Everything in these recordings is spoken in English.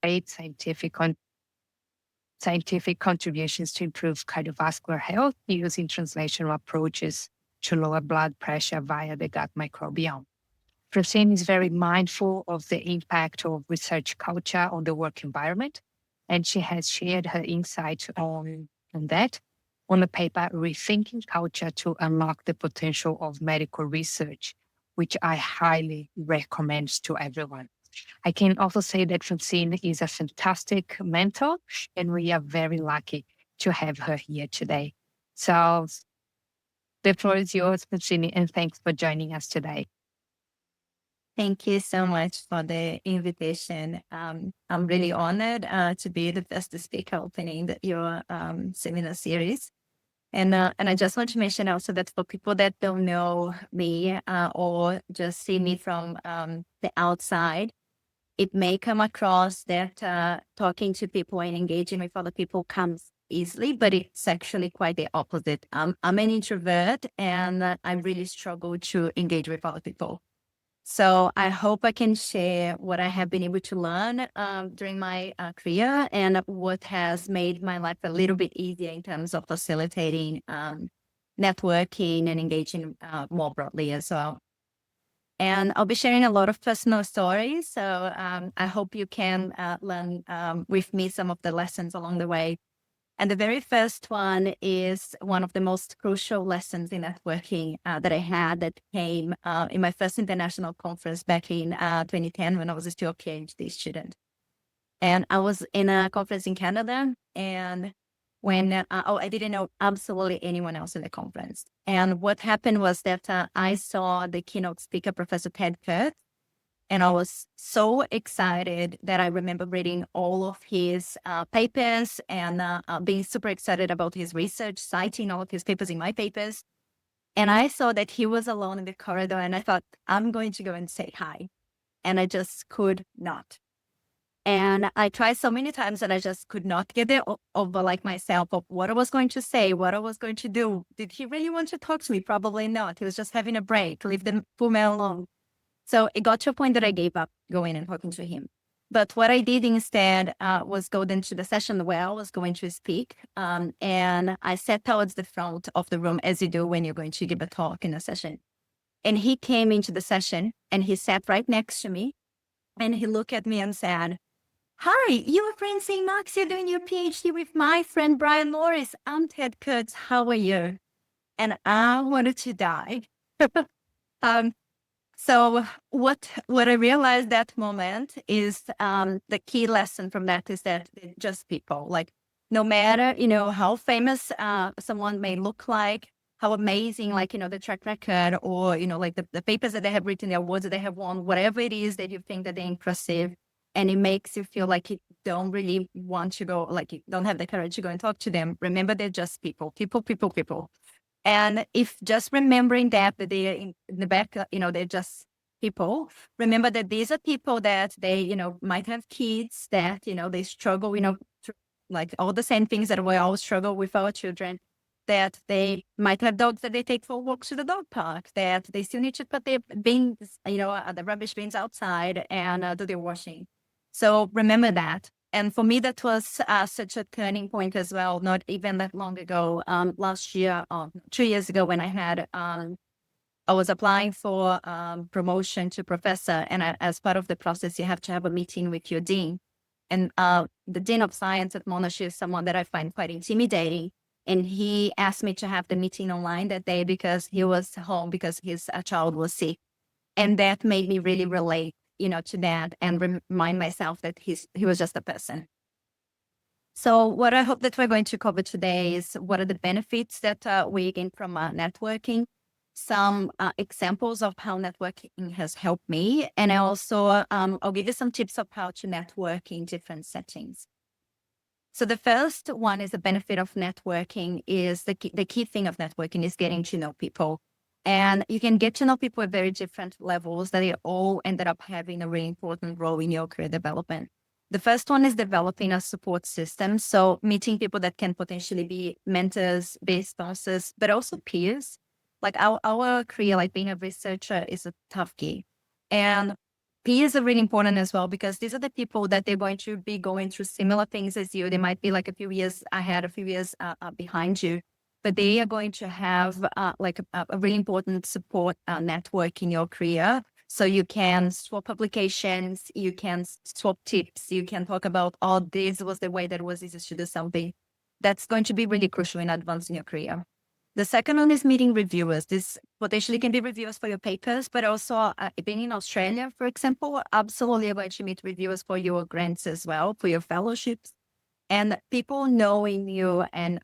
great scientific contributions to improve cardiovascular health using translational approaches to lower blood pressure via the gut microbiome. Francine is very mindful of the impact of research culture on the work environment, and she has shared her insights on that on the paper Rethinking Culture to Unlock the Potential of Medical Research, which I highly recommend to everyone. I can also say that Francine is a fantastic mentor, and we are very lucky to have her here today. So the floor is yours, Francine, and thanks for joining us today. Thank you so much for the invitation. I'm really honored to be the first speaker opening your seminar series. And I just want to mention also that for people that don't know me or just see me from the outside, it may come across that talking to people and engaging with other people comes easily, but it's actually quite the opposite. I'm an introvert and I really struggle to engage with other people. So I hope I can share what I have been able to learn during my career and what has made my life a little bit easier in terms of facilitating networking and engaging more broadly as well. And I'll be sharing a lot of personal stories. So I hope you can learn with me some of the lessons along the way. And the very first one is one of the most crucial lessons in networking that I had that came in my first international conference back in 2010 when I was still a PhD student. And I was in a conference in Canada, and when I didn't know absolutely anyone else in the conference. And what happened was that I saw the keynote speaker, Professor Ted Kurtz, and I was so excited that I remember reading all of his papers and being super excited about his research, citing all of his papers in my papers. And I saw that he was alone in the corridor, and I thought, I'm going to go and say hi. And I just could not. And I tried so many times and I just could not get it over like myself of what I was going to say, what I was going to do. Did he really want to talk to me? Probably not. He was just having a break, leave the poor man alone. So it got to a point that I gave up going and talking to him. But what I did instead was go into the session where I was going to speak. And I sat towards the front of the room as you do when you're going to give a talk in a session. And he came into the session and he sat right next to me. And he looked at me and said, "Hi, you're Francine Max. You're doing your PhD with my friend Brian Morris. I'm Ted Kurtz. How are you?" And I wanted to die. um, so what I realized that moment is the key lesson from that is that they're just people. Like no matter how famous someone may look like, how amazing the track record or like the papers that they have written, the awards that they have won, whatever it is that you think that they're impressive, and it makes you feel like you don't really want to go, like you don't have the courage to go and talk to them. Remember, they're just people. And if just remembering that they're in the back, they're just people, remember that these are people that they, might have kids that, they struggle, like all the same things that we all struggle with our children, that they might have dogs that they take for walks to the dog park, that they still need to put their bins, the rubbish bins outside and do their washing. So remember that. And for me, that was such a turning point as well, not even that long ago, last year, 2 years ago, when I was applying for promotion to professor. And as part of the process, you have to have a meeting with your dean. And the dean of science at Monash is someone that I find quite intimidating. And he asked me to have the meeting online that day because he was home because his child was sick. And that made me really relate to that and remind myself that he was just a person. So what I hope that we're going to cover today is what are the benefits that we gain from networking, some examples of how networking has helped me, and also I'll give you some tips of how to network in different settings. So the first one is the benefit of networking is the key thing of networking is getting to know people. And you can get to know people at very different levels that they all ended up having a really important role in your career development. The first one is developing a support system. So meeting people that can potentially be mentors, be sponsors, but also peers. Like our career, like being a researcher is a tough gig. And peers are really important as well, because these are the people that they're going to be going through similar things as you. They might be like a few years ahead, a few years behind you, but they are going to have like a really important support network in your career. So you can swap publications, you can swap tips, you can talk about, oh, this was the way that was easy to do something. That's going to be really crucial in advancing your career. The second one is meeting reviewers. This potentially can be reviewers for your papers, but also being in Australia, for example, absolutely you're going to meet reviewers for your grants as well, for your fellowships. And people knowing you and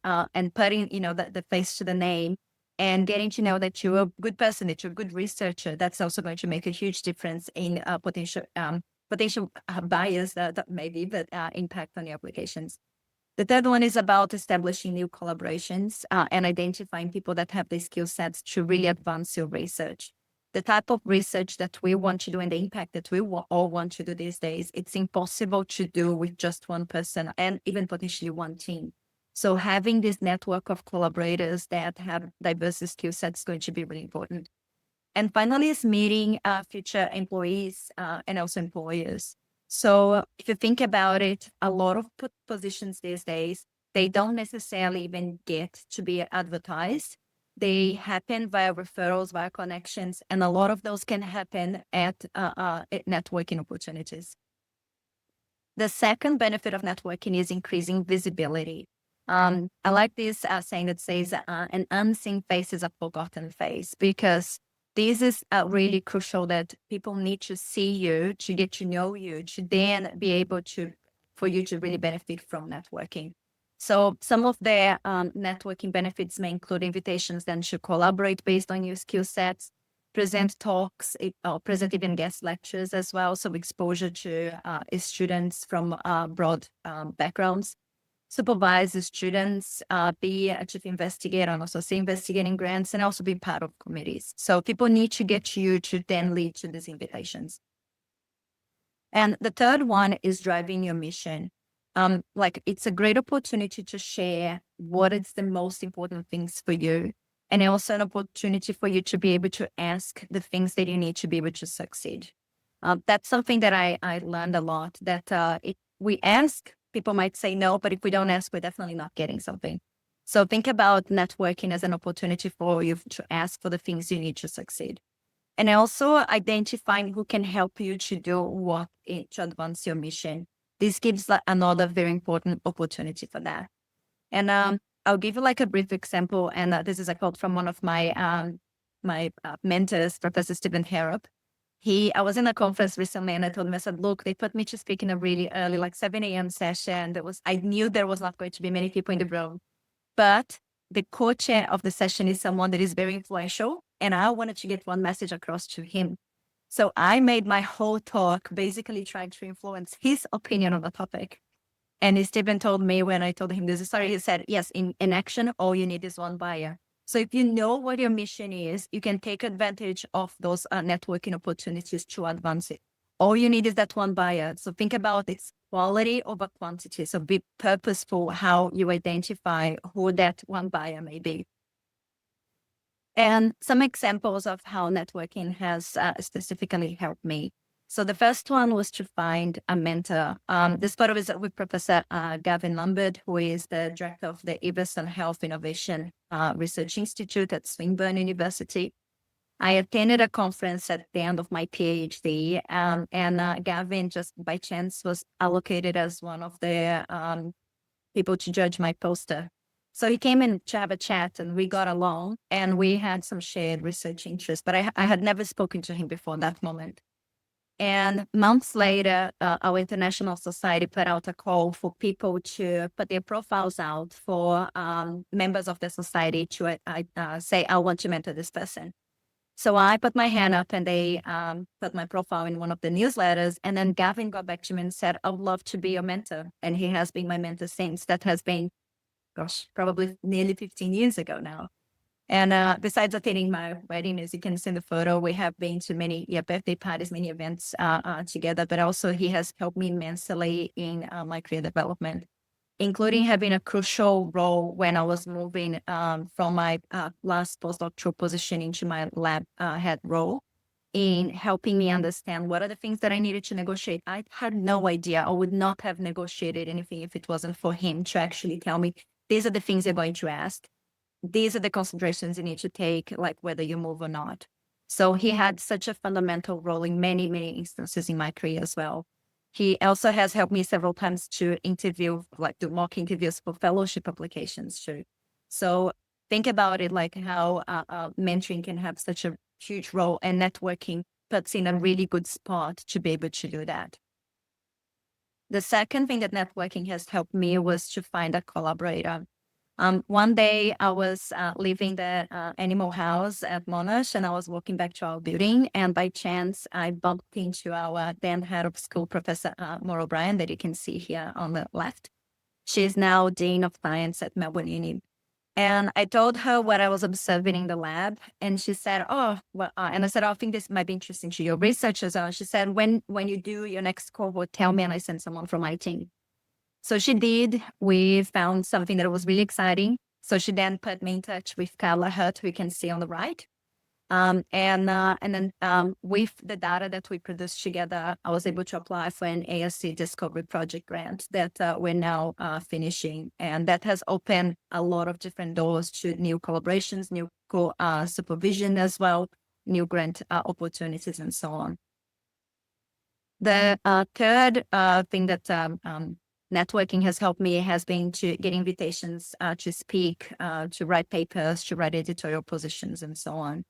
putting, the face to the name and getting to know that you're a good person, that you're a good researcher, that's also going to make a huge difference in potential bias that maybe that impact on your applications. The third one is about establishing new collaborations and identifying people that have the skill sets to really advance your research. The type of research that we want to do and the impact that we all want to do these days, it's impossible to do with just one person and even potentially one team. So having this network of collaborators that have diverse skill sets is going to be really important. And finally is meeting future employees and also employers. So if you think about it, a lot of positions these days, they don't necessarily even get to be advertised. They happen via referrals, via connections, and a lot of those can happen at networking opportunities. The second benefit of networking is increasing visibility. I like this saying that says an unseen face is a forgotten face, because this is really crucial, that people need to see you, to get to know you, to then be able to, for you to really benefit from networking. So some of the networking benefits may include invitations then to collaborate based on your skill sets, present talks, or present even guest lectures as well. So exposure to students from broad backgrounds. Supervise the students, be a chief investigator and also see investigating grants, and also be part of committees. So people need to get you to then lead to these invitations. And the third one is driving your mission. Like it's a great opportunity to share what is the most important things for you, and also an opportunity for you to be able to ask the things that you need to be able to succeed. That's something that I learned a lot, that if we ask, people might say no, but if we don't ask, we're definitely not getting something. So think about networking as an opportunity for you to ask for the things you need to succeed. And also identifying who can help you to do what to advance your mission. This gives another very important opportunity for that. And I'll give you like a brief example. And this is a quote from one of my mentors, Professor Stephen Harrop. I was in a conference recently and I told him, I said, look, they put me to speak in a really early, like 7 a.m. session. I knew there was not going to be many people in the room, but the co-chair of the session is someone that is very influential, and I wanted to get one message across to him. So I made my whole talk basically trying to influence his opinion on the topic. And Stephen told me, when I told him this story, he said, yes, in action, all you need is one buyer. So if you know what your mission is, you can take advantage of those networking opportunities to advance it. All you need is that one buyer. So think about its quality over quantity. So be purposeful how you identify who that one buyer may be. And some examples of how networking has specifically helped me. So the first one was to find a mentor. This photo is with Professor Gavin Lambert, who is the director of the Everson Health Innovation Research Institute at Swinburne University. I attended a conference at the end of my PhD, and Gavin, just by chance, was allocated as one of the people to judge my poster. So he came in to have a chat, and we got along, and we had some shared research interests, but I had never spoken to him before that moment. And months later, our international society put out a call for people to put their profiles out for members of the society to say, I want to mentor this person. So I put my hand up, and they put my profile in one of the newsletters. And then Gavin got back to me and said, I would love to be your mentor. And he has been my mentor since. That has been, probably nearly 15 years ago now. And besides attending my wedding, as you can see in the photo, we have been to many birthday parties, many events together. But also he has helped me immensely in my career development, including having a crucial role when I was moving from my last postdoctoral position into my lab head role. in helping me understand what are the things that I needed to negotiate. I had no idea. I would not have negotiated anything if it wasn't for him to actually tell me, these are the things you're going to ask. These are the considerations you need to take, like whether you move or not. So he had such a fundamental role in many, many instances in my career as well. He also has helped me several times to interview, like do mock interviews for fellowship applications too. So think about it like how mentoring can have such a huge role, and networking puts in a really good spot to be able to do that. The second thing that networking has helped me was to find a collaborator. One day I was leaving the animal house at Monash, and I was walking back to our building, and by chance I bumped into our then head of school, Professor Maura O'Brien, that you can see here on the left. She's now Dean of Science at Melbourne Uni. And I told her what I was observing in the lab, and she said, "Oh, well," and I said, "Oh, I think this might be interesting to your research as well." She said, "When you do your next cohort, tell me, and I send someone from my team." So she did. We found something that was really exciting. So she then put me in touch with Carla Hurt, who you can see on the right. And then with the data that we produced together, I was able to apply for an ASC Discovery Project grant that we're now finishing. And that has opened a lot of different doors to new collaborations, new supervision as well, new grant opportunities, and so on. The third thing that networking has helped me has been to get invitations to speak, to write papers, to write editorial positions, and so on.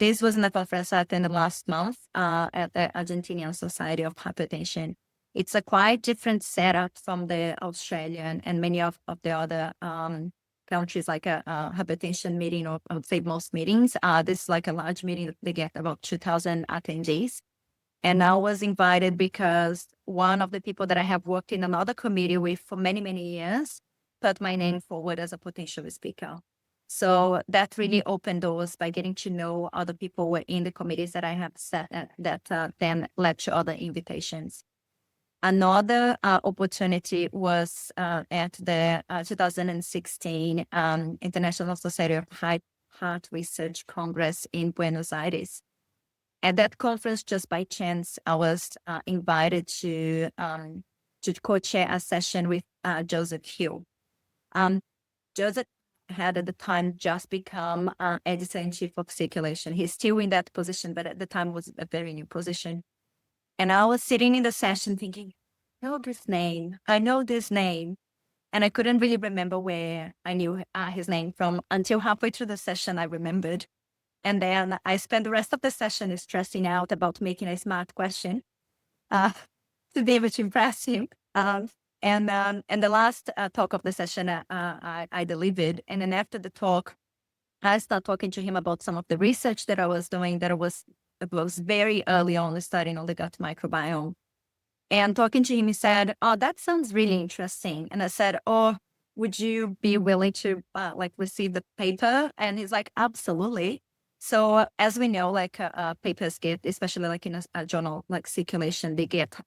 This was in a conference I attended last month at the Argentinian Society of Hypertension. It's a quite different setup from the Australian and many of the other countries, like a hypertension meeting, or I would say most meetings. This is like a large meeting. They get about 2,000 attendees. And I was invited because one of the people that I have worked in another committee with for many, many years put my name forward as a potential speaker. So that really opened doors by getting to know other people who were in the committees that I have set that then led to other invitations. Another opportunity was at the 2016 International Society of Heart Research Congress in Buenos Aires. At that conference, just by chance, I was invited to co-chair a session with Joseph Hill. Joseph had at the time just become editor-in-chief of Circulation. He's still in that position, but at the time was a very new position. And I was sitting in the session thinking, I know this name. And I couldn't really remember where I knew his name from until halfway through the session, I remembered. And then I spent the rest of the session stressing out about making a smart question to be able to impress him. And the last talk of the session, I delivered. And then after the talk, I started talking to him about some of the research that I was doing, it was very early on studying on the gut microbiome. And talking to him, he said, "Oh, that sounds really interesting." And I said, "Oh, would you be willing to receive the paper?" And he's like, "Absolutely." So as we know, papers get, especially like in a journal like Circulation, they get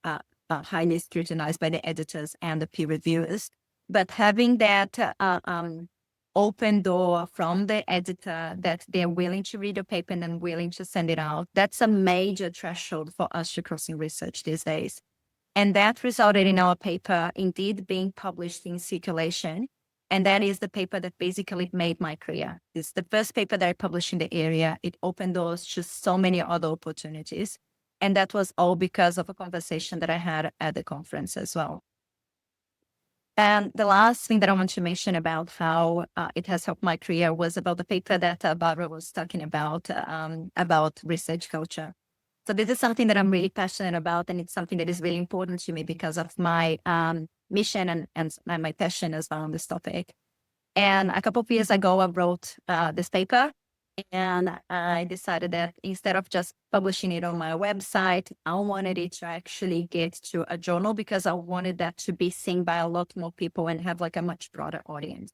highly scrutinized by the editors and the peer reviewers. But having that open door from the editor that they're willing to read a paper and then willing to send it out, that's a major threshold for us to cross in research these days. And that resulted in our paper indeed being published in Circulation. And that is the paper that basically made my career. It's the first paper that I published in the area. It opened doors to so many other opportunities. And that was all because of a conversation that I had at the conference as well. And the last thing that I want to mention about how it has helped my career was about the paper that Barbara was talking about research culture. So this is something that I'm really passionate about, and it's something that is really important to me because of my mission and my passion as well on this topic. And a couple of years ago, I wrote this paper, and I decided that instead of just publishing it on my website, I wanted it to actually get to a journal because I wanted that to be seen by a lot more people and have like a much broader audience.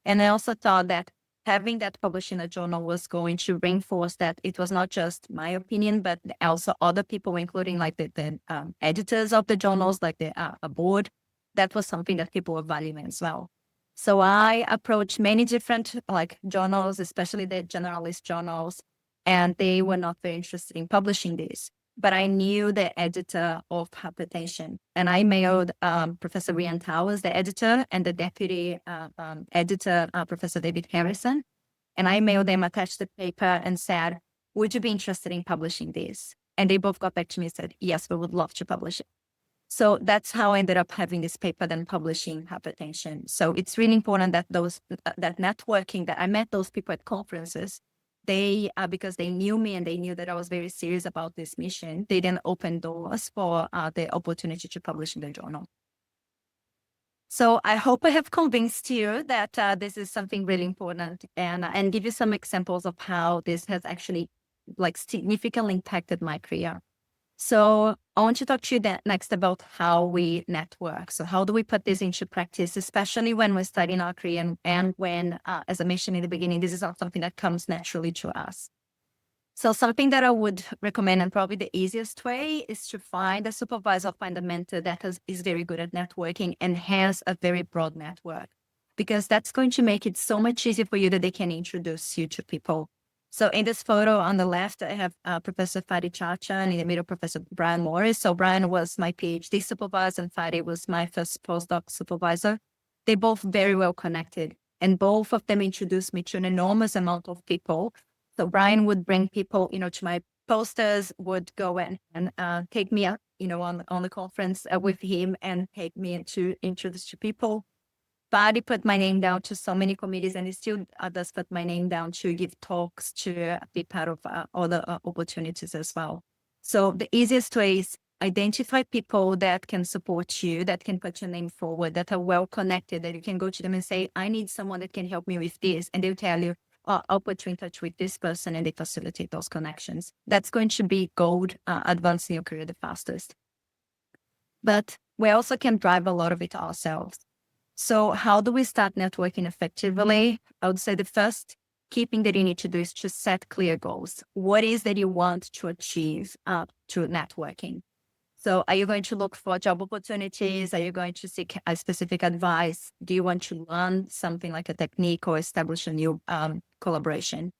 And I also thought that having that published in a journal was going to reinforce that it was not just my opinion, but also other people, including like the editors of the journals, like a board. That was something that people were valuing as well. So I approached many different like journals, especially the generalist journals, and they were not very interested in publishing this. But I knew the editor of Hypertension, and I mailed Professor Rian Towers, the editor, and the deputy editor, Professor David Harrison. And I mailed them, attached the paper, and said, would you be interested in publishing this? And they both got back to me and said, yes, we would love to publish it. So that's how I ended up having this paper, then publishing Hypertension. So it's really important that that networking, that I met those people at conferences, they, because they knew me and they knew that I was very serious about this mission, they then opened doors for the opportunity to publish in the journal. So I hope I have convinced you that this is something really important, and give you some examples of how this has actually like significantly impacted my career. So I want to talk to you next about how we network. So how do we put this into practice, especially when we're studying our career and when, as I mentioned in the beginning, this is not something that comes naturally to us. So something that I would recommend, and probably the easiest way, is to find a supervisor, find a mentor that is very good at networking and has a very broad network, because that's going to make it so much easier for you that they can introduce you to people. So in this photo on the left, I have Professor Fadi Chacha, and in the middle, Professor Brian Morris. So Brian was my PhD supervisor and Fadi was my first postdoc supervisor. They're both very well connected, and both of them introduced me to an enormous amount of people. So Brian would bring people, to my posters, would go and take me out, on the conference with him and take me to introduce to people. Fadi put my name down to so many committees, and he still does put my name down to give talks, to be part of other opportunities as well. So the easiest way is identify people that can support you, that can put your name forward, that are well connected, that you can go to them and say, I need someone that can help me with this. And they'll tell you, oh, I'll put you in touch with this person, and they facilitate those connections. That's going to be gold, advancing your career the fastest. But we also can drive a lot of it ourselves. So how do we start networking effectively? I would say the first key thing that you need to do is to set clear goals. What is that you want to achieve through networking? So are you going to look for job opportunities? Are you going to seek a specific advice? Do you want to learn something like a technique or establish a new collaboration?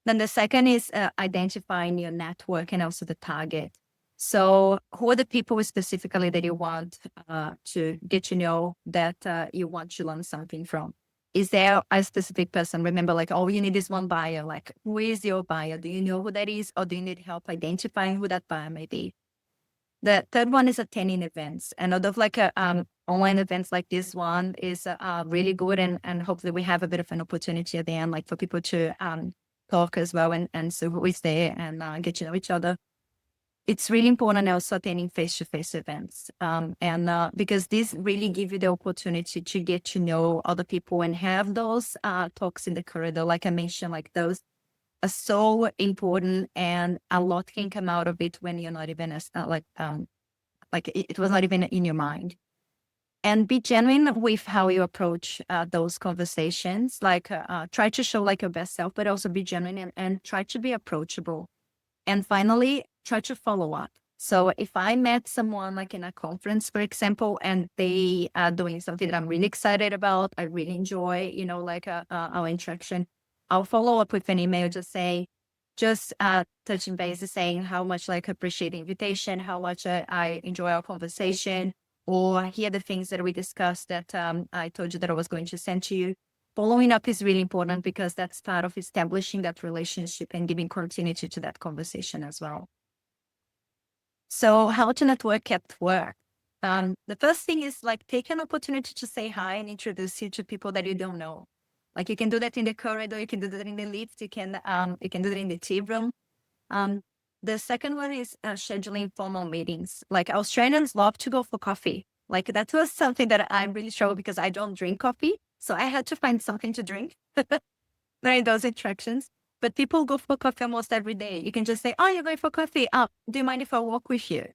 Then the second is identifying your network and also the target. So who are the people specifically that you want to get to know, that you want to learn something from? Is there a specific person? Remember, like, all you need is one buyer. Like, who is your buyer? Do you know who that is? Or do you need help identifying who that buyer may be? The third one is attending events. And although like online events like this one is really good, and hopefully we have a bit of an opportunity at the end, like for people to talk as well and so who is there and get to know each other. It's really important also attending face-to-face events. And because these really give you the opportunity to get to know other people and have those talks in the corridor, like I mentioned, like those are so important, and a lot can come out of it when you're not even like it was not even in your mind. And be genuine with how you approach those conversations. Like try to show like your best self, but also be genuine and try to be approachable. And finally, try to follow up. So if I met someone like in a conference, for example, and they are doing something that I'm really excited about, I really enjoy, like our interaction, I'll follow up with an email, just touching base, saying how much like appreciate the invitation, how much I enjoy our conversation, or here are the things that we discussed that I told you that I was going to send to you. Following up is really important because that's part of establishing that relationship and giving continuity to that conversation as well. So how to network at work? The first thing is like take an opportunity to say hi and introduce you to people that you don't know. Like you can do that in the corridor, you can do that in the lift, you can do that in the tea room. The second one is scheduling formal meetings. Like Australians love to go for coffee. Like that was something that I really struggled because I don't drink coffee. So I had to find something to drink during those interactions. But people go for coffee almost every day. You can just say, oh, you're going for coffee. Do you mind if I walk with you?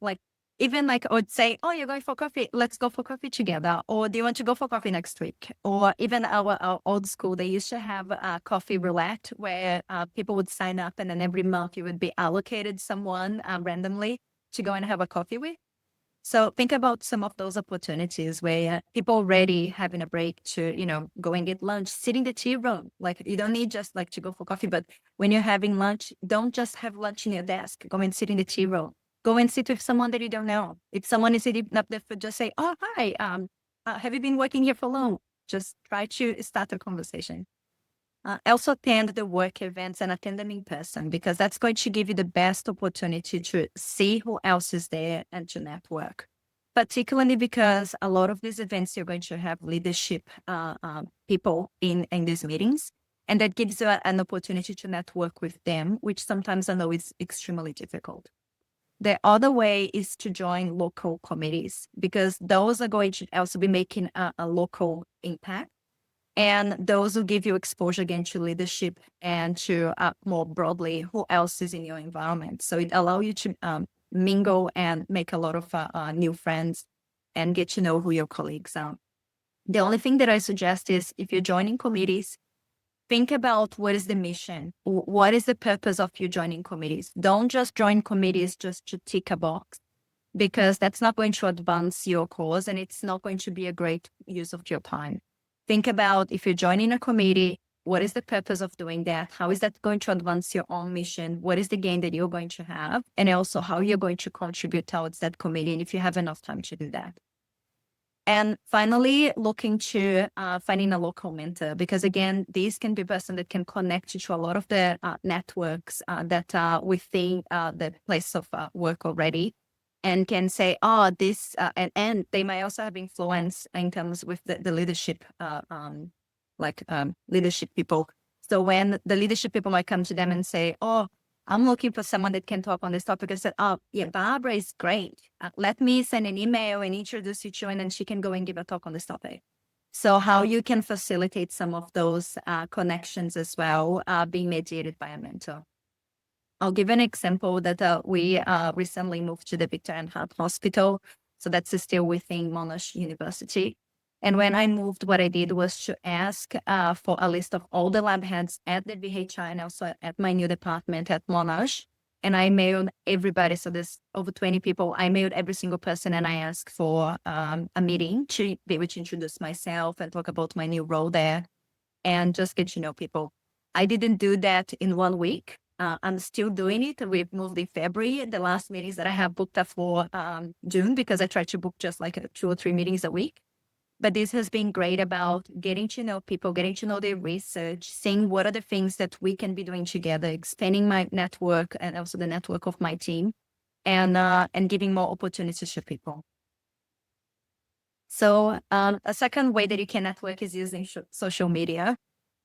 Like even like, or say, oh, you're going for coffee. Let's go for coffee together. Or do you want to go for coffee next week? Or even our old school, they used to have a coffee roulette where people would sign up and then every month you would be allocated someone randomly to go and have a coffee with. So think about some of those opportunities where people already having a break to, go and get lunch, sit in the tea room. Like you don't need just like to go for coffee, but when you're having lunch, don't just have lunch in your desk. Go and sit in the tea room. Go and sit with someone that you don't know. If someone is sitting up there, just say, "Oh, hi. Have you been working here for long?" Just try to start a conversation. Also attend the work events and attend them in person because that's going to give you the best opportunity to see who else is there and to network. Particularly because a lot of these events you're going to have leadership people in these meetings, and that gives you an opportunity to network with them, which sometimes I know is extremely difficult. The other way is to join local committees because those are going to also be making a local impact. And those will give you exposure again to leadership and to more broadly who else is in your environment. So it allows you to mingle and make a lot of new friends and get to know who your colleagues are. The only thing that I suggest is if you're joining committees, think about what is the mission, what is the purpose of you joining committees. Don't just join committees just to tick a box because that's not going to advance your cause and it's not going to be a great use of your time. Think about if you're joining a committee, what is the purpose of doing that? How is that going to advance your own mission? What is the gain that you're going to have? And also how you're going to contribute towards that committee and if you have enough time to do that. And finally, looking to finding a local mentor, because again, these can be a person that can connect you to a lot of the networks that are within the place of work already and can say, oh, this, and they might also have influence in terms with the leadership, leadership people. So when the leadership people might come to them and say, oh, I'm looking for someone that can talk on this topic. I said, oh, yeah, Barbara is great. Let me send an email and introduce you to, and then she can go and give a talk on this topic. So how you can facilitate some of those connections as well, being mediated by a mentor. I'll give an example that we recently moved to the Victorian Heart Hospital. So that's still within Monash University. And when I moved, what I did was to ask for a list of all the lab heads at the VHI and also at my new department at Monash. And I mailed everybody. So there's over 20 people. I mailed every single person and I asked for a meeting to be able to introduce myself and talk about my new role there and just get to know people. I didn't do that in 1 week. I'm still doing it. We've moved in February. The last meetings that I have booked are for June because I try to book just like 2 or 3 meetings a week. But this has been great about getting to know people, getting to know their research, seeing what are the things that we can be doing together, expanding my network and also the network of my team, and giving more opportunities to people. So a second way that you can network is using social media.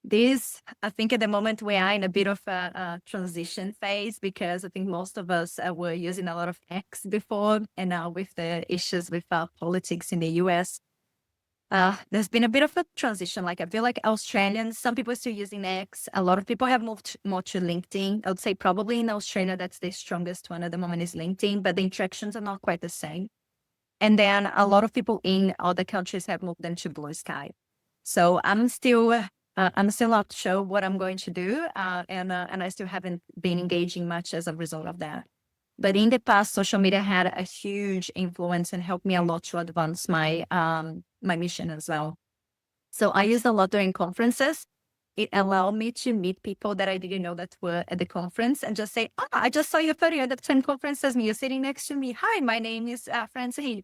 This, I think at the moment we are in a bit of a transition phase because I think most of us were using a lot of X before, and now with the issues with politics in the US, there's been a bit of a transition. Like I feel like Australians, some people are still using X. A lot of people have moved more to LinkedIn. I would say probably in Australia, that's the strongest one at the moment is LinkedIn, but the interactions are not quite the same. And then a lot of people in other countries have moved into Blue Sky. So I'm still not sure what I'm going to do, and I still haven't been engaging much as a result of that. But in the past, social media had a huge influence and helped me a lot to advance my my mission as well. So I used a lot during conferences. It allowed me to meet people that I didn't know that were at the conference and just say, "Oh, I just saw your photo at the same conference as me. You're sitting next to me. Hi, my name is Francine."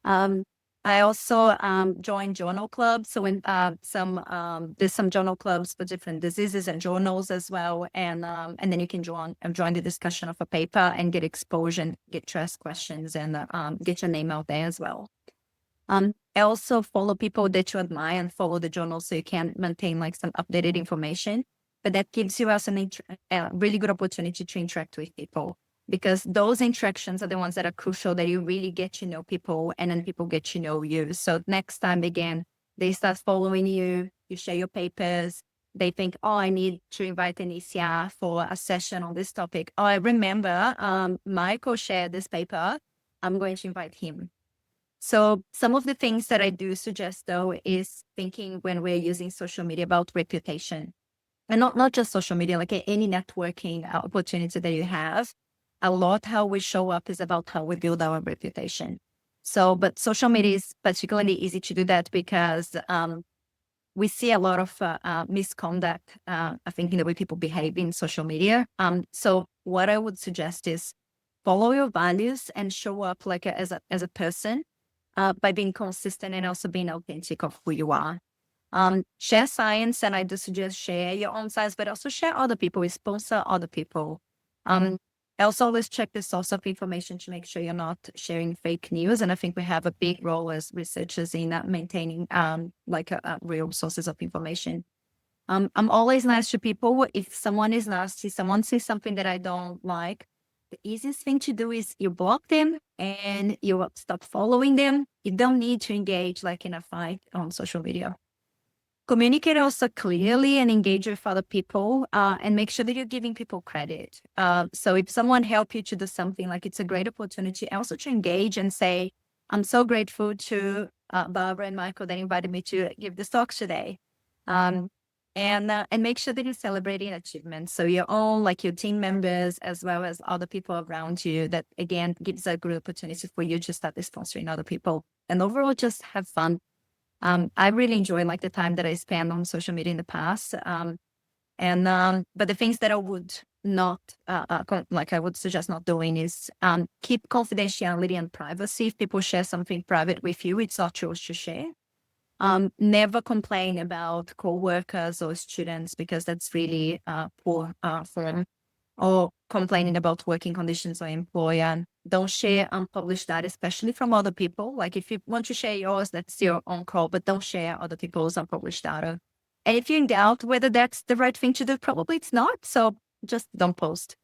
Um, I also joined journal clubs. So when there's some journal clubs for different diseases and journals as well, and then you can join the discussion of a paper and get exposure, and get to ask questions, and get your name out there as well. I also follow people that you admire and follow the journal so you can maintain like some updated information. But that gives you also a really good opportunity to interact with people, because those interactions are the ones that are crucial, that you really get to know people and then people get to know you. So next time, again, they start following you, you share your papers, they think, oh, I need to invite an ECR for a session on this topic. Oh, I remember Michael shared this paper. I'm going to invite him. So some of the things that I do suggest, though, is thinking when we're using social media about reputation. And not just social media, like any networking opportunity that you have. A lot how we show up is about how we build our reputation. So, but social media is particularly easy to do that because we see a lot of misconduct, I think, in the way people behave in social media. So what I would suggest is follow your values and show up like as a person by being consistent and also being authentic of who you are. Share science, and I do suggest share your own science, but also share other people, sponsor other people. I also always check the source of information to make sure you're not sharing fake news. And I think we have a big role as researchers in maintaining real sources of information. I'm always nice to people. If someone is nasty, someone says something that I don't like, the easiest thing to do is you block them and you stop following them. You don't need to engage like in a fight on social media. Communicate also clearly and engage with other people and make sure that you're giving people credit. So if someone helped you to do something, like it's a great opportunity also to engage and say, I'm so grateful to Barbara and Michael that invited me to give this talk today. And make sure that you're celebrating achievements. So your own, like your team members, as well as other people around you, that again gives a good opportunity for you to start sponsoring other people. And overall, just have fun. I really enjoy like the time that I spent on social media in the past. But the things that I would not, I would suggest not doing is keep confidentiality and privacy. If people share something private with you, it's not yours to share. Never complain about coworkers or students because that's really poor form. Or complaining about working conditions or employer. Don't share unpublished data, especially from other people. Like if you want to share yours, that's your own call, but don't share other people's unpublished data. And if you're in doubt whether that's the right thing to do, probably it's not. So just don't post.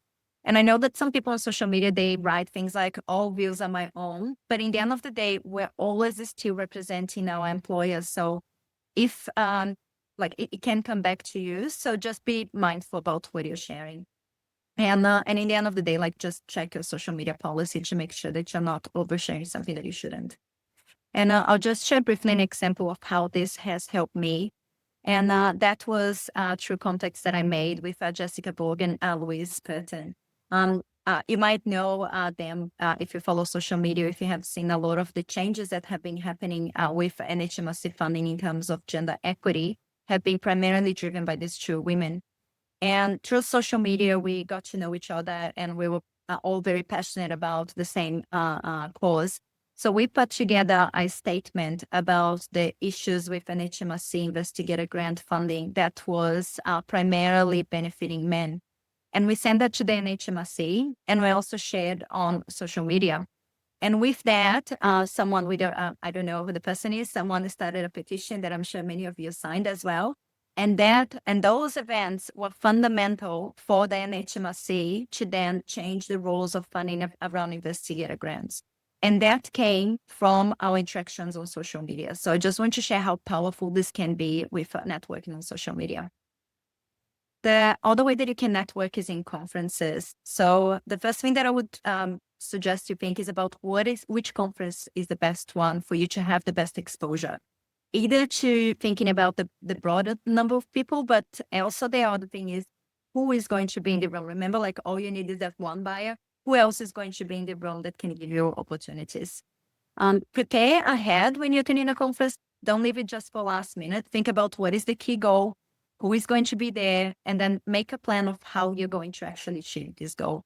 And I know that some people on social media, they write things like all views are my own, but in the end of the day, we're always still representing our employers. So if it can come back to you. So just be mindful about what you're sharing. And in the end of the day, like just check your social media policy to make sure that you're not oversharing something that you shouldn't. And I'll just share briefly an example of how this has helped me. And that was through contacts that I made with Jessica Borg and Louise Burton. You might know them if you follow social media, if you have seen a lot of the changes that have been happening with NHMRC funding in terms of gender equity have been primarily driven by these two women. And through social media, we got to know each other and we were all very passionate about the same cause. So we put together a statement about the issues with an HMRC investigator grant funding that was primarily benefiting men. And we sent that to the NHMRC and we also shared on social media. And with that, someone with, I don't know who the person is, someone started a petition that I'm sure many of you signed as well. And those events were fundamental for the NHMRC to then change the rules of funding around investigator grants. And that came from our interactions on social media. So I just want to share how powerful this can be with networking on social media. The other way that you can network is in conferences. So the first thing that I would suggest you think is about which conference is the best one for you to have the best exposure. Either to thinking about the broader number of people, but also the other thing is who is going to be in the room. Remember, like all you need is that one buyer. Who else is going to be in the room that can give you opportunities? Prepare ahead when you're attending a conference. Don't leave it just for last minute. Think about what is the key goal, who is going to be there, and then make a plan of how you're going to actually achieve this goal.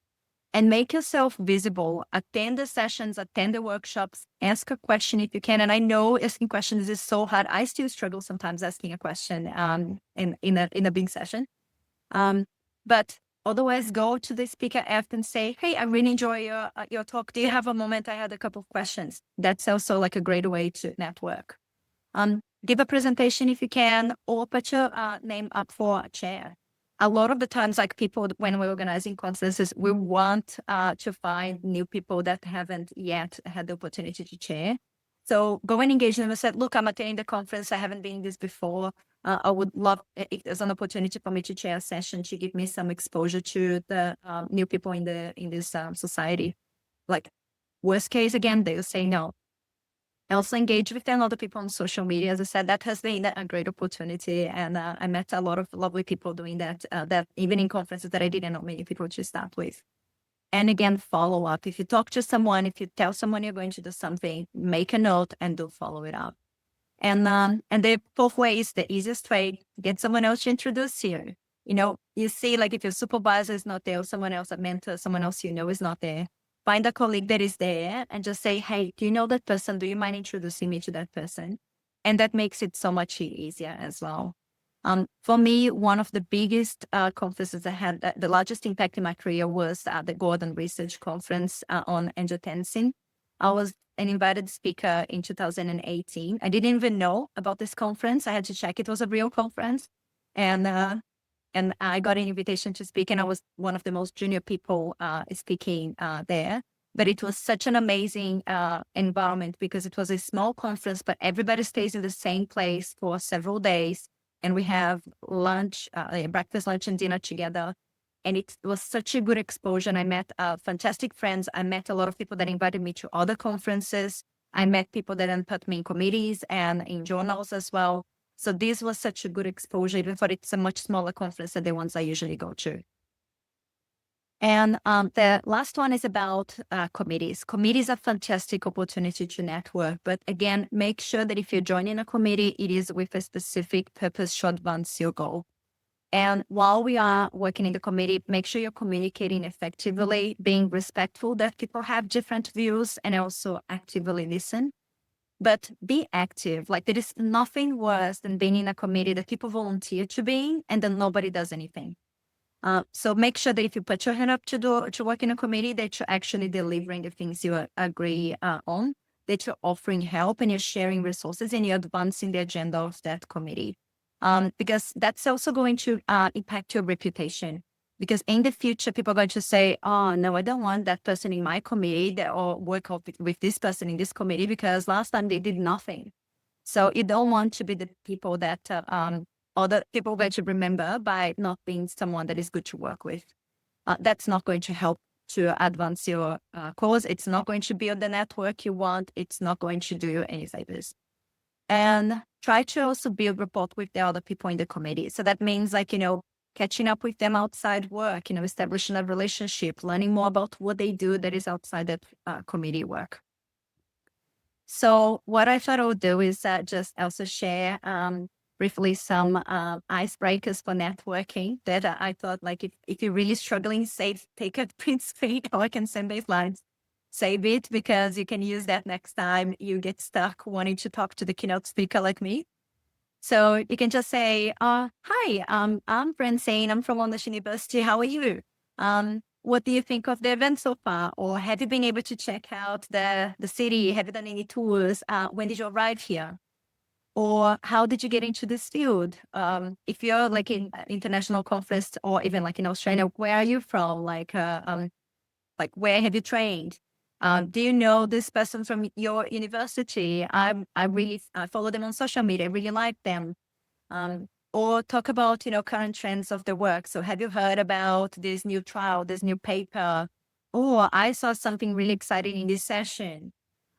And make yourself visible. Attend the sessions, attend the workshops, ask a question if you can. And I know asking questions is so hard. I still struggle sometimes asking a question in a big session. But otherwise, go to the speaker after and say, hey, I really enjoy your talk. Do you have a moment? I had a couple of questions. That's also like a great way to network. Give a presentation if you can, or put your name up for a chair. A lot of the times, like people, when we're organizing conferences, we want to find new people that haven't yet had the opportunity to chair. So go and engage them and say, look, I'm attending the conference. I haven't been this before. I would love if there's an opportunity for me to chair a session to give me some exposure to the new people in this society. Like worst case, again, they'll say no. I also engage with other people on social media. As I said, that has been a great opportunity. And I met a lot of lovely people doing that, that even in conferences that I didn't know many people to start with. And again, follow up. If you talk to someone, if you tell someone you're going to do something, make a note and do follow it up. And the fourth way is the easiest way: get someone else to introduce you. You see, like if your supervisor is not there, or someone else, a mentor, someone else is not there, find a colleague that is there and just say, hey, do you know that person? Do you mind introducing me to that person? And that makes it so much easier as well. For me, one of the biggest conferences I had, the largest impact in my career was the Gordon Research Conference on angiotensin. I was an invited speaker in 2018. I didn't even know about this conference. I had to check it was a real conference. And I got an invitation to speak, and I was one of the most junior people speaking there. But it was such an amazing environment because it was a small conference, but everybody stays in the same place for several days. And we have lunch, breakfast, lunch, and dinner together. And it was such a good exposure. And I met fantastic friends. I met a lot of people that invited me to other conferences. I met people that then put me in committees and in journals as well. So this was such a good exposure, even for it's a much smaller conference than the ones I usually go to. And the last one is about committees. Committees are a fantastic opportunity to network. But again, make sure that if you're joining a committee, it is with a specific purpose to advance your goal. And while we are working in the committee, make sure you're communicating effectively, being respectful that people have different views, and also actively listen. But be active. Like, there is nothing worse than being in a committee that people volunteer to be in and then nobody does anything. So make sure that if you put your hand up to work in a committee, that you're actually delivering the things you agree on, that you're offering help and you're sharing resources and you're advancing the agenda of that committee. Because that's also going to impact your reputation. Because in the future, people are going to say, oh, no, I don't want that person in my committee or work with this person in this committee because last time they did nothing. So you don't want to be the people that other people are going to remember by not being someone that is good to work with. That's not going to help to advance your cause. It's not going to build the network you want. It's not going to do you any favors. And try to also build rapport with the other people in the committee. So that means catching up with them outside work, establishing a relationship, learning more about what they do that is outside that committee work. So what I thought I would do is just also share briefly some icebreakers for networking that I thought, like, if you're really struggling, take a print screen, or I can send these lines. Save it because you can use that next time you get stuck wanting to talk to the keynote speaker like me. So you can just say, hi, I'm Francine. I'm from Monash University. How are you? What do you think of the event so far? Or have you been able to check out the city? Have you done any tours? When did you arrive here? Or how did you get into this field? If you're like in an international conference or even like in Australia, where are you from? Like where have you trained? Do you know this person from your university? I follow them on social media. I really like them. Or talk about, current trends of the work. So have you heard about this new trial, this new paper? Or I saw something really exciting in this session.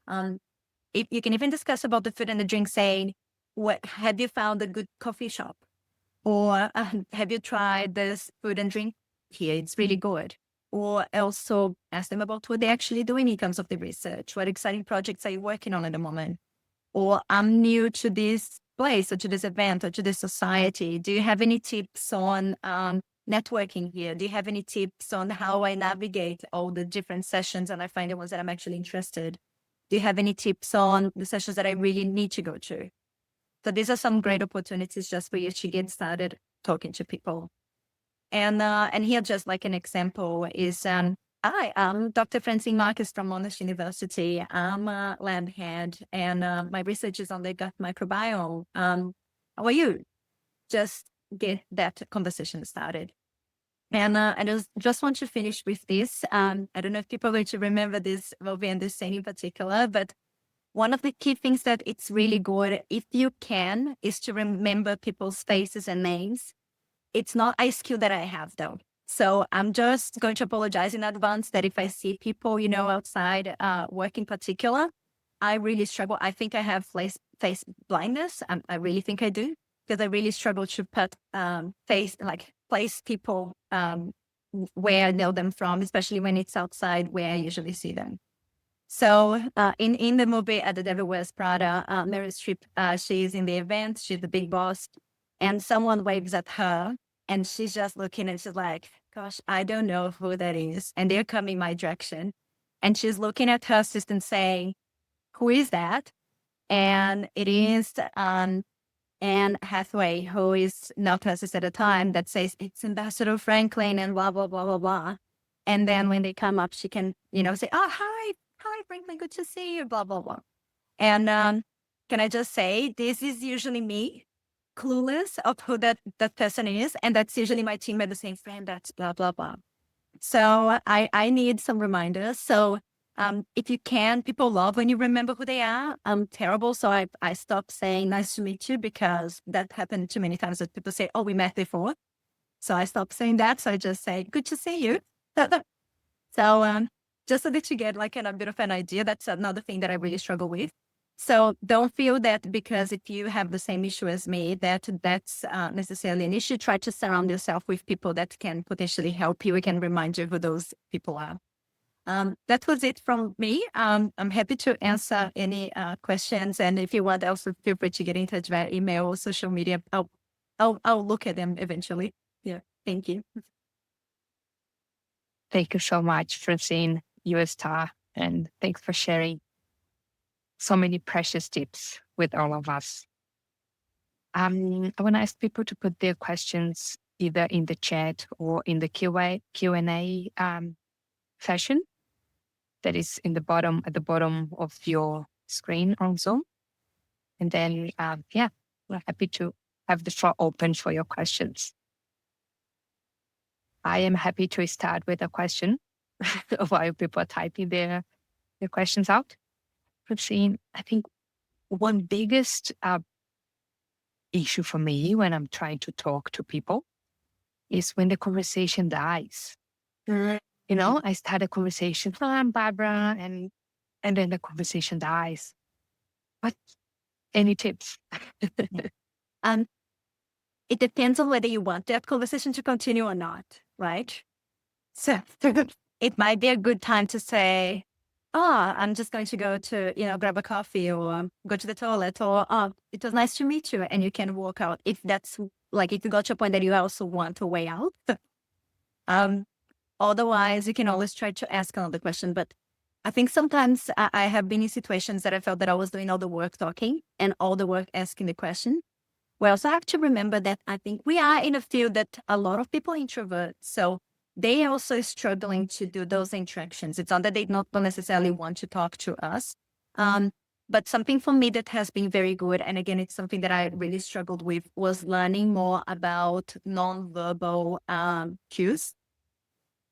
If you can even discuss about the food and the drink, saying, what have you found a good coffee shop? Or have you tried this food and drink here? It's really good. Or also ask them about what they're actually doing in terms of the research. What exciting projects are you working on at the moment? Or I'm new to this place or to this event or to this society. Do you have any tips on networking here? Do you have any tips on how I navigate all the different sessions and I find the ones that I'm actually interested? Do you have any tips on the sessions that I really need to go to? So these are some great opportunities just for you to get started talking to people. And here, just like an example, is hi, I'm Dr. Francine Marcus from Monash University. I'm a lab head, and my research is on the gut microbiome. How are you? Just get that conversation started. And I just want to finish with this. I don't know if people are going to remember this, Bobby, and this saying in particular, but one of the key things that it's really good, if you can, is to remember people's faces and names. It's not a skill that I have, though. So I'm just going to apologize in advance that if I see people, outside work in particular, I really struggle. I think I have face blindness. I really think I do, because I really struggle to put place people where I know them from, especially when it's outside where I usually see them. So in the movie The Devil Wears Prada, Meryl Streep, she's in the event, she's the big boss, and someone waves at her, and she's just looking and she's like, gosh, I don't know who that is. And they're coming my direction. And she's looking at her assistant saying, who is that? And it is Anne Hathaway, who is not her assistant at the time, that says, it's Ambassador Franklin and blah, blah, blah, blah, blah. And then when they come up, she can, say, oh, hi, Franklin, good to see you, blah, blah, blah. And can I just say, this is usually me, clueless of who that person is. And that's usually my team at the same friend, that's blah, blah, blah. So I need some reminders. So if you can, people love when you remember who they are. I'm terrible. So I stopped saying nice to meet you because that happened too many times that people say, oh, we met before. So I stopped saying that. So I just say, good to see you. So just so that you get like a bit of an idea, that's another thing that I really struggle with. So don't feel that because if you have the same issue as me, that's necessarily an issue. Try to surround yourself with people that can potentially help you. We can remind you who those people are. That was it from me. I'm happy to answer any questions. And if you want, also feel free to get in touch via email or social media. I'll look at them eventually. Yeah. Thank you. Thank you so much, Francine, you're a star, and thanks for sharing so many precious tips with all of us. I want to ask people to put their questions either in the chat or in the Q&A session that is at the bottom of your screen on Zoom. And then, we're happy to have the floor open for your questions. I am happy to start with a question while people are typing their questions out. Francine, I think one biggest issue for me when I'm trying to talk to people is when the conversation dies. I start a conversation, oh, I'm Barbara, and then the conversation dies. But any tips? It depends on whether you want that conversation to continue or not, right? So it might be a good time to say, oh, I'm just going to go to, grab a coffee or go to the toilet or, oh, it was nice to meet you. And you can walk out if that's like, if you got to a point that you also want a way out. Otherwise, you can always try to ask another question. But I think sometimes I have been in situations that I felt that I was doing all the work talking and all the work asking the question. We also have to remember that I think we are in a field that a lot of people are introverts. So they also struggling to do those interactions. It's not that they don't necessarily want to talk to us. But something for me that has been very good, and again, it's something that I really struggled with, was learning more about nonverbal cues.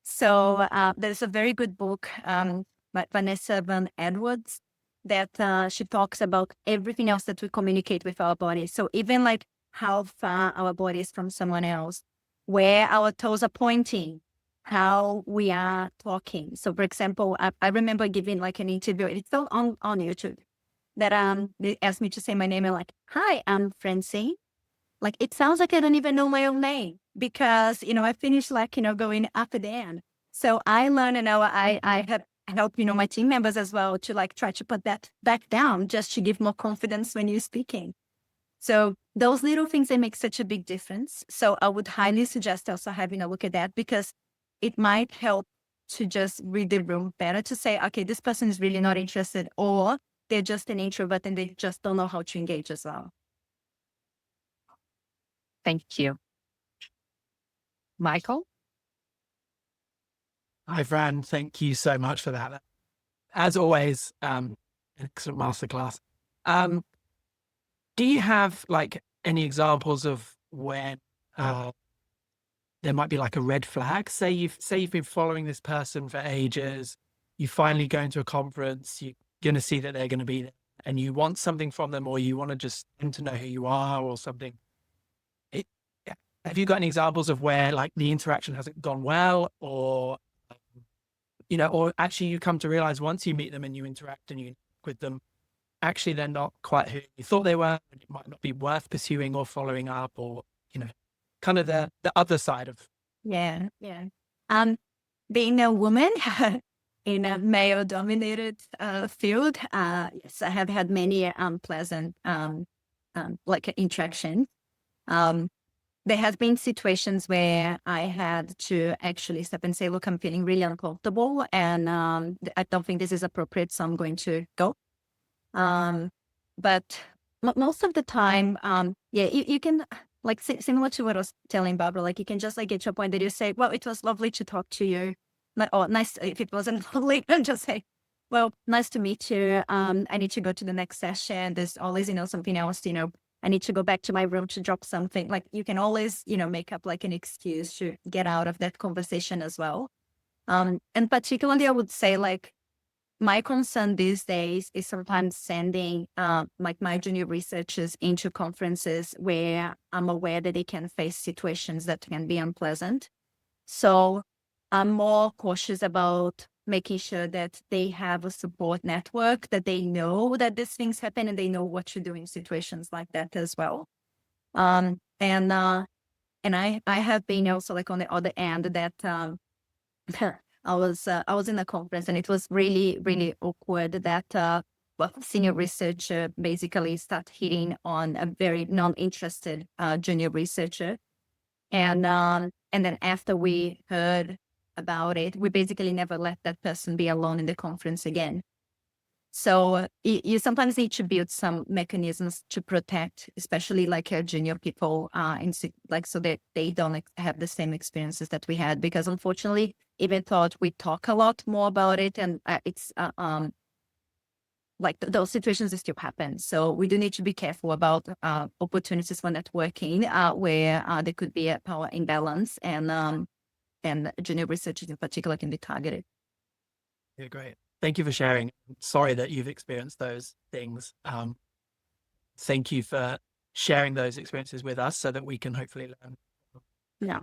So there's a very good book by Vanessa Van Edwards that she talks about everything else that we communicate with our body. So even like how far our body is from someone else, where our toes are pointing, how we are talking. So for example, I remember giving like an interview, it's still on YouTube, that they asked me to say my name and like, hi, I'm Francine. Like, it sounds like I don't even know my own name because, I finished like, going up and down. So I learned, and now I have helped, my team members as well to like try to put that back down just to give more confidence when you're speaking. So those little things, they make such a big difference. So I would highly suggest also having a look at that because it might help to just read the room better to say, okay, this person is really not interested, or they're just an introvert and they just don't know how to engage as well. Thank you. Michael? Hi, Fran. Thank you so much for that. As always, excellent masterclass. Do you have like any examples of when there might be like a red flag? Say you've been following this person for ages, you finally go into a conference, you're going to see that they're going to be there, and you want something from them, or you want to just them to know who you are or something. Have you got any examples of where like the interaction hasn't gone well, or or actually you come to realize once you meet them and you interact and you interact with them, actually they're not quite who you thought they were, and it might not be worth pursuing or following up, or kind of the other side of. Yeah. Being a woman in a male-dominated field, yes, I have had many unpleasant like interactions. There have been situations where I had to actually step and say, look, I'm feeling really uncomfortable and I don't think this is appropriate, so I'm going to go. But most of the time, yeah, you can, like similar to what I was telling Barbara, like you can just like get to a point that you say, well, it was lovely to talk to you. Or nice, if it wasn't lovely, then just say, well, nice to meet you. I need to go to the next session. There's always, something else, I need to go back to my room to drop something. Like you can always, make up like an excuse to get out of that conversation as well. And particularly, I would say like my concern these days is sometimes sending like my junior researchers into conferences where I'm aware that they can face situations that can be unpleasant. So I'm more cautious about making sure that they have a support network, that they know that these things happen and they know what to do in situations like that as well. And I have been also like on the other end that I was in a conference and it was really, really awkward that senior researcher basically start hitting on a very non-interested junior researcher. And then after we heard about it, we basically never let that person be alone in the conference again. So you sometimes need to build some mechanisms to protect, especially like junior people, so that they don't have the same experiences that we had. Because unfortunately, even though we talk a lot more about it, and it's like those situations still happen. So we do need to be careful about opportunities for networking where there could be a power imbalance, and junior researchers in particular can be targeted. Yeah, great. Thank you for sharing. Sorry that you've experienced those things. Thank you for sharing those experiences with us so that we can hopefully learn. Yeah.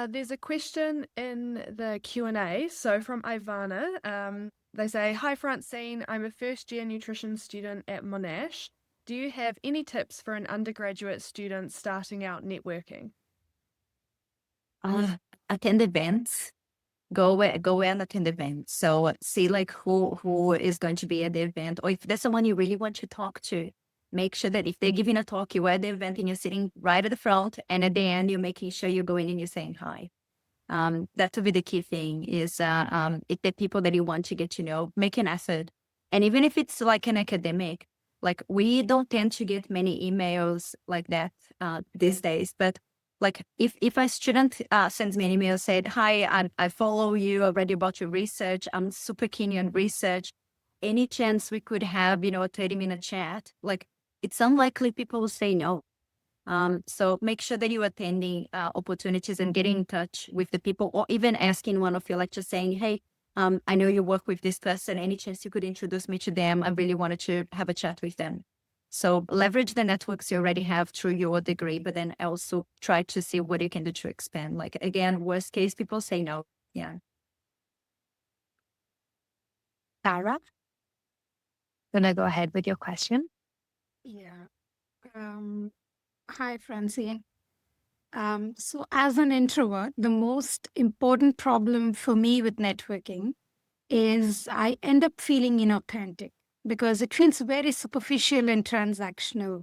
There's a question in the Q&A. So from Ivana, they say, hi Francine, I'm a first year nutrition student at Monash. Do you have any tips for an undergraduate student starting out networking? Attend events. Go and attend events. So see like who is going to be at the event, or if there's someone you really want to talk to, make sure that if they're giving a talk, you're at the event and you're sitting right at the front, and at the end you're making sure you're going and you're saying hi. That would be the key thing is if the people that you want to get to know, make an effort. And even if it's like an academic, like we don't tend to get many emails like that these days, but like if a student sends me an email, said, hi, I follow you, I read about your research, I'm super keen on research. Any chance we could have, a 30-minute chat? Like it's unlikely people will say no. So make sure that you're attending opportunities and getting in touch with the people, or even asking one of your lecturers saying, hey, I know you work with this person. Any chance you could introduce me to them? I really wanted to have a chat with them. So leverage the networks you already have through your degree, but then also try to see what you can do to expand. Like again, worst case, people say no. Yeah. Sarah, gonna go ahead with your question. Yeah. Hi, Francine. So as an introvert, the most important problem for me with networking is I end up feeling inauthentic because it feels very superficial and transactional.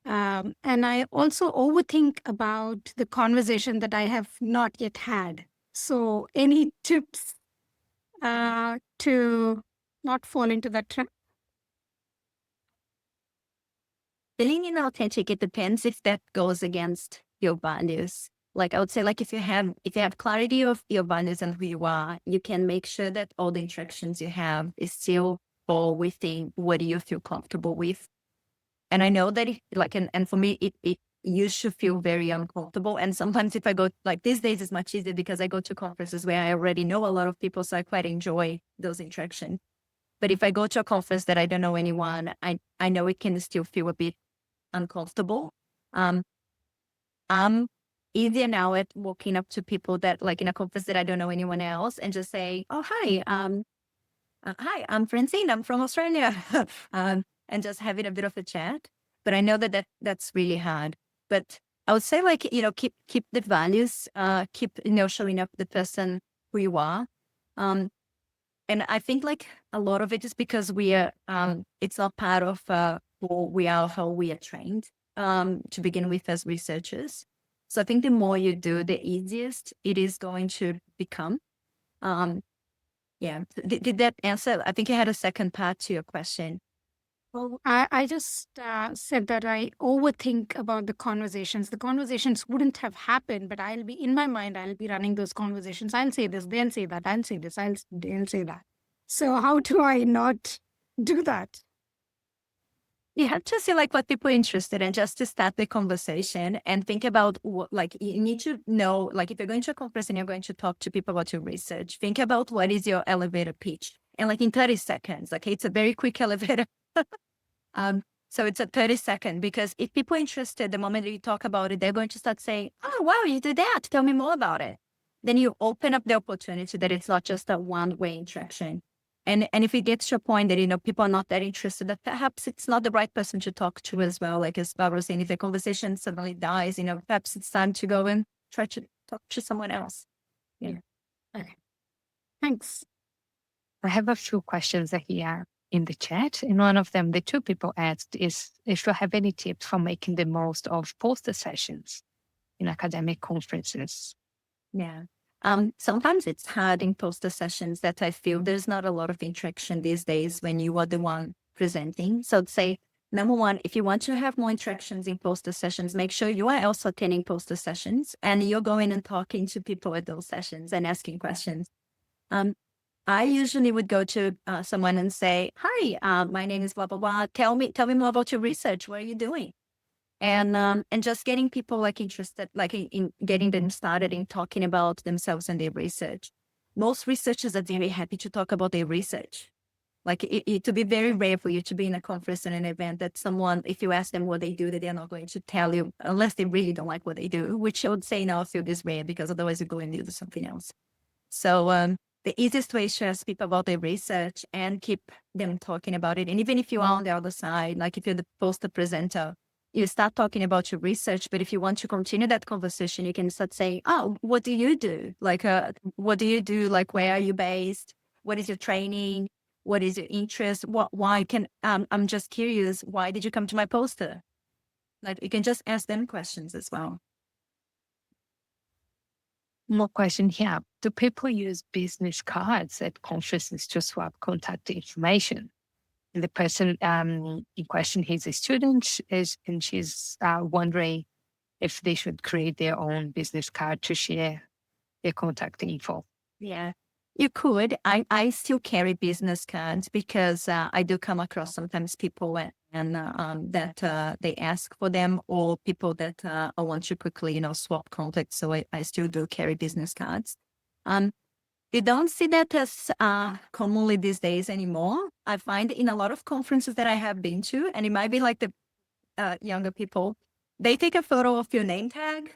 And I also overthink about the conversation that I have not yet had. So any tips to not fall into that trap? Feeling inauthentic, it depends if that goes against your values. Like I would say, like if you have clarity of your values and who you are, you can make sure that all the interactions you have is still fall within what you feel comfortable with. And I know that and for me, it used to feel very uncomfortable. And sometimes if I go, like these days it's much easier because I go to conferences where I already know a lot of people, so I quite enjoy those interactions. But if I go to a conference that I don't know anyone, I know it can still feel a bit uncomfortable. I'm easier now at walking up to people that like in a conference that I don't know anyone else and just say, oh, hi, hi, I'm Francine, I'm from Australia. And just having a bit of a chat. But I know that's really hard. But I would say keep the values, keep showing up the person who you are. And I think a lot of it is because we are it's not part of who we are, how we are trained to begin with as researchers. So I think the more you do, the easiest it is going to become. Yeah. Did that answer? I think you had a second part to your question. Well, I just said that I overthink about the conversations. The conversations wouldn't have happened, but I'll be in my mind, I'll be running those conversations. I'll say this, they'll say that, I'll say this, they'll say that. So how do I not do that? You have to see what people are interested in just to start the conversation and think about what, you need to know, if you're going to a conference and you're going to talk to people about your research, think about what is your elevator pitch. And in 30 seconds, it's a very quick elevator. So it's a 30-second, because if people are interested, the moment that you talk about it, they're going to start saying, oh, wow, you did that. Tell me more about it. Then you open up the opportunity that it's not just a one-way interaction. And if it gets to a point that, people are not that interested, that perhaps it's not the right person to talk to as well. As Barbara was saying, if the conversation suddenly dies, perhaps it's time to go and try to talk to someone else. Yeah. Okay. Thanks. I have a few questions here in the chat. And one of them, the two people asked, is if you have any tips for making the most of poster sessions in academic conferences. Yeah. Sometimes it's hard in poster sessions that I feel there's not a lot of interaction these days when you are the one presenting. So I'd say, number one, if you want to have more interactions in poster sessions, make sure you are also attending poster sessions and you're going and talking to people at those sessions and asking questions. I usually would go to someone and say, hi, my name is blah, blah, blah. Tell me more about your research. What are you doing? And just getting people interested, in getting them started in talking about themselves and their research. Most researchers are very happy to talk about their research. It to be very rare for you to be in a conference or an event that someone, if you ask them what they do, that they're not going to tell you unless they really don't like what they do, which I would say in our field is rare, because otherwise you go and do something else. So the easiest way is to ask people about their research and keep them talking about it. And even if you are on the other side, if you're the poster presenter, you start talking about your research, but if you want to continue that conversation, you can start saying, oh, what do you do? What do you do? Where are you based? What is your training? What is your interest? I'm just curious, why did you come to my poster? You can just ask them questions as well. More question here. Do people use business cards at conferences to swap contact information? And the person in question, he's a student, and she's wondering if they should create their own business card to share their contact info. Yeah, you could. I still carry business cards because I do come across sometimes people and that they ask for them, or people that I want to quickly, swap contacts. So I still do carry business cards. You don't see that as commonly these days anymore. I find in a lot of conferences that I have been to, and it might be the younger people, they take a photo of your name tag.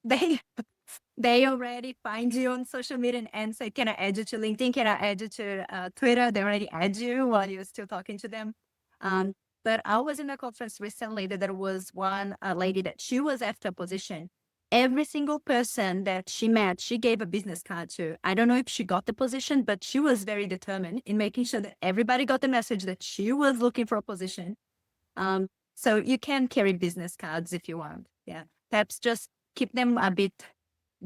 They already find you on social media and say, can I add you to LinkedIn? Can I add you to Twitter? They already add you while you're still talking to them. But I was in a conference recently that there was one lady that she was after a position. Every single person that she met, she gave a business card to. I don't know if she got the position, but she was very determined in making sure that everybody got the message that she was looking for a position. So you can carry business cards if you want. Yeah. Perhaps just keep them a bit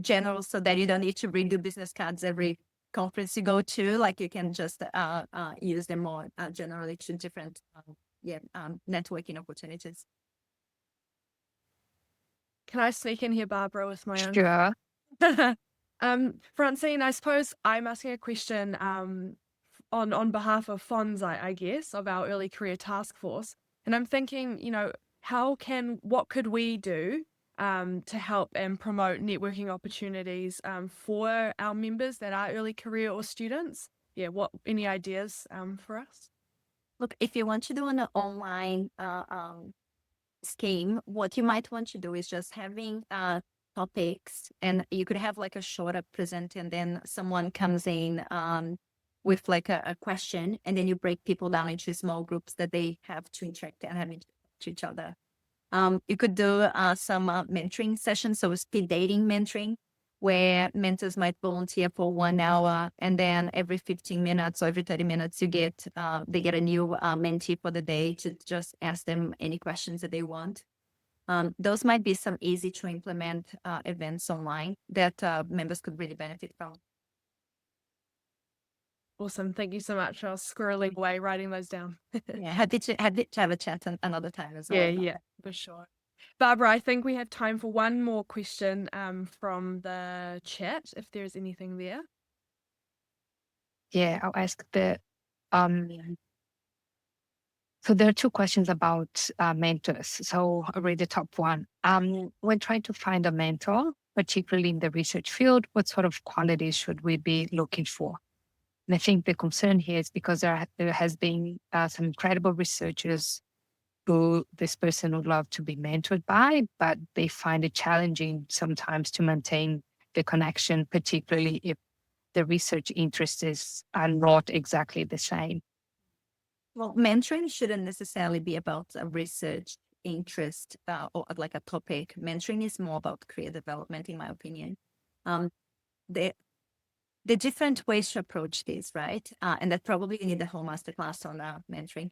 general so that you don't need to redo business cards every conference you go to. You can just use them more generally to different networking opportunities. Can I sneak in here, Barbara, with my own? Sure. Francine, I suppose I'm asking a question on behalf of FONS, I guess, of our early career task force. And I'm thinking, what could we do to help and promote networking opportunities for our members that are early career or students? Yeah, any ideas for us? Look, if you want to do an online scheme, what you might want to do is just having topics, and you could have a shorter present, and then someone comes in with a question, and then you break people down into small groups that they have to interact and have to each other. You could do some mentoring sessions, so speed dating mentoring, where mentors might volunteer for 1 hour, and then every 15 minutes or every 30 minutes, they get a new mentee for the day to just ask them any questions that they want. Those might be some easy to implement events online that members could really benefit from. Awesome. Thank you so much. I was squirreling away writing those down. Yeah, happy to have a chat another time as well. Yeah, yeah, for sure. Barbara, I think we have time for one more question from the chat, if there's anything there. Yeah, I'll ask so there are two questions about mentors. So I'll read the top one. When trying to find a mentor, particularly in the research field, what sort of qualities should we be looking for? And I think the concern here is because there has been some incredible researchers who this person would love to be mentored by, but they find it challenging sometimes to maintain the connection, particularly if the research interests are not exactly the same. Well, mentoring shouldn't necessarily be about a research interest or like a topic. Mentoring is more about career development, in my opinion. The different ways to approach this, right? And that probably you need a whole masterclass on mentoring.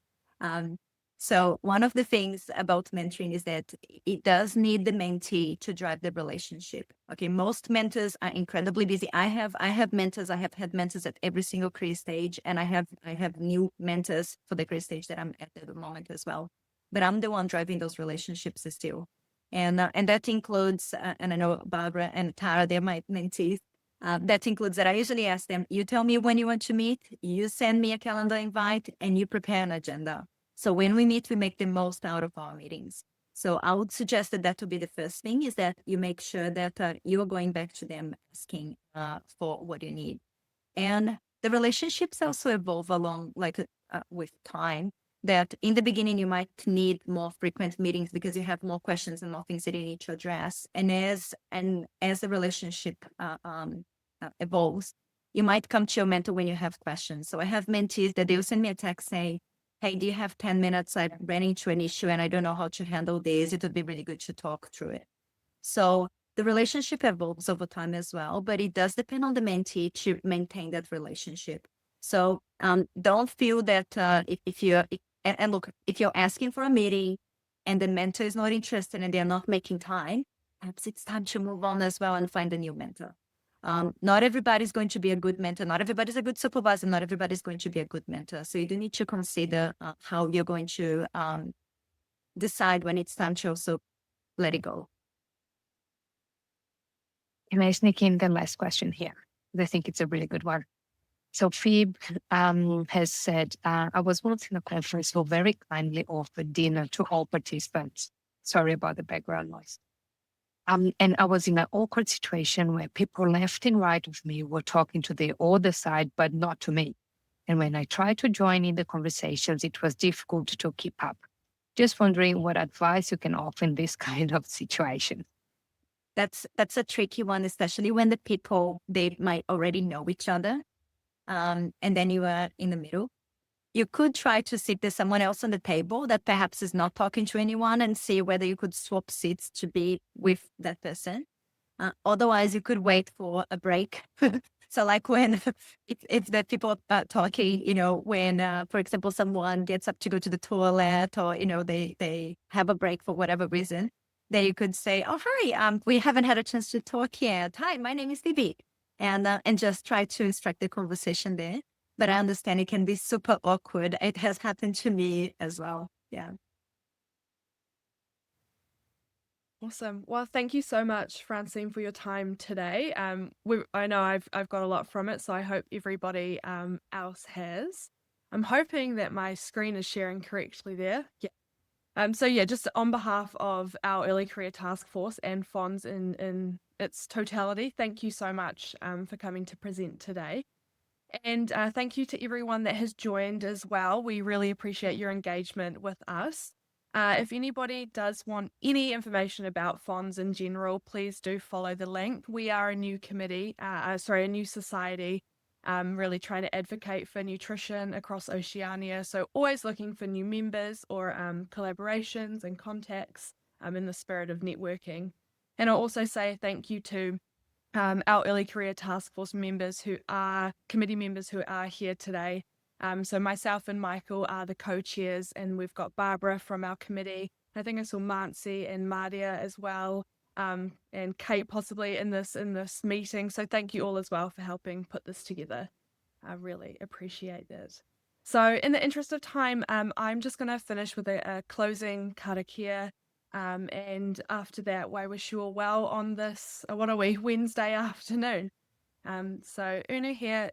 So one of the things about mentoring is that it does need the mentee to drive the relationship. Okay, most mentors are incredibly busy. I have mentors. I have had mentors at every single career stage, and I have new mentors for the career stage that I'm at the moment as well. But I'm the one driving those relationships still, and that includes. And I know Barbara and Tara, they're my mentees. That includes that I usually ask them, you tell me when you want to meet, you send me a calendar invite, and you prepare an agenda. So when we meet, we make the most out of our meetings. So I would suggest that would be the first thing, is that you make sure that you are going back to them asking for what you need. And the relationships also evolve along with time, that in the beginning, you might need more frequent meetings because you have more questions and more things that you need to address. And as the relationship evolves, you might come to your mentor when you have questions. So I have mentees that they'll send me a text saying, hey, do you have 10 minutes? I ran into an issue and I don't know how to handle this. It would be really good to talk through it. So the relationship evolves over time as well, but it does depend on the mentee to maintain that relationship. So don't feel that if you're asking for a meeting and the mentor is not interested and they're not making time, perhaps it's time to move on as well and find a new mentor. Not everybody's going to be a good mentor. Not everybody's a good supervisor. Not everybody's going to be a good mentor. So you do need to consider how you're going to decide when it's time to also let it go. Can I sneak in the last question here? I think it's a really good one. So Phoebe has said, I was once in a conference who very kindly offered dinner to all participants. Sorry about the background noise. And I was in an awkward situation where people left and right of me were talking to the other side, but not to me. And when I tried to join in the conversations, it was difficult to keep up. Just wondering what advice you can offer in this kind of situation. That's a tricky one, especially when the people, they might already know each other. And then you are in the middle. You could try to sit with someone else on the table that perhaps is not talking to anyone and see whether you could swap seats to be with that person. Otherwise, you could wait for a break. So like when, if the people are talking, when, for example, someone gets up to go to the toilet or, they have a break for whatever reason, then you could say, oh, hi, we haven't had a chance to talk yet. Hi, my name is Phoebe. And just try to instruct the conversation there. But I understand it can be super awkward. It has happened to me as well. Yeah. Awesome. Well, thank you so much, Francine, for your time today. I know I've got a lot from it, so I hope everybody else has. I'm hoping that my screen is sharing correctly there. Yeah. So yeah, just on behalf of our Early Career Task Force and FONS in its totality, thank you so much for coming to present today. And thank you to everyone that has joined as well. We really appreciate your engagement with us. If anybody does want any information about FONS in general, please do follow the link. We are a new committee, a new society, really trying to advocate for nutrition across Oceania. So always looking for new members or collaborations and contacts. in the spirit of networking. And I'll also say thank you to our early career task force members committee members who are here today. So myself and Michael are the co-chairs, and we've got Barbara from our committee. I think I saw Mansi and Maria as well, and Kate possibly in this meeting. So thank you all as well for helping put this together. I really appreciate that. So in the interest of time, I'm just going to finish with a closing karakia. And after that, I wish you all well on this, what are we, Wednesday afternoon. So unu here,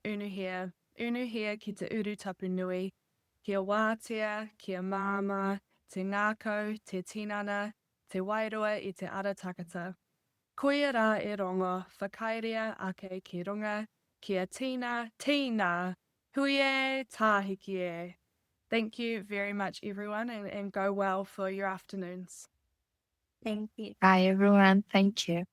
ki te uru tapu nui, kia wātea, kia māma, te ngākau, te tinana, te wairua I te ara takata. Koia rā e rongo, whakairea ake ki runga, kia tina, huie, tāhiki e. Thank you very much, everyone, and go well for your afternoons. Thank you. Bye, everyone. Thank you.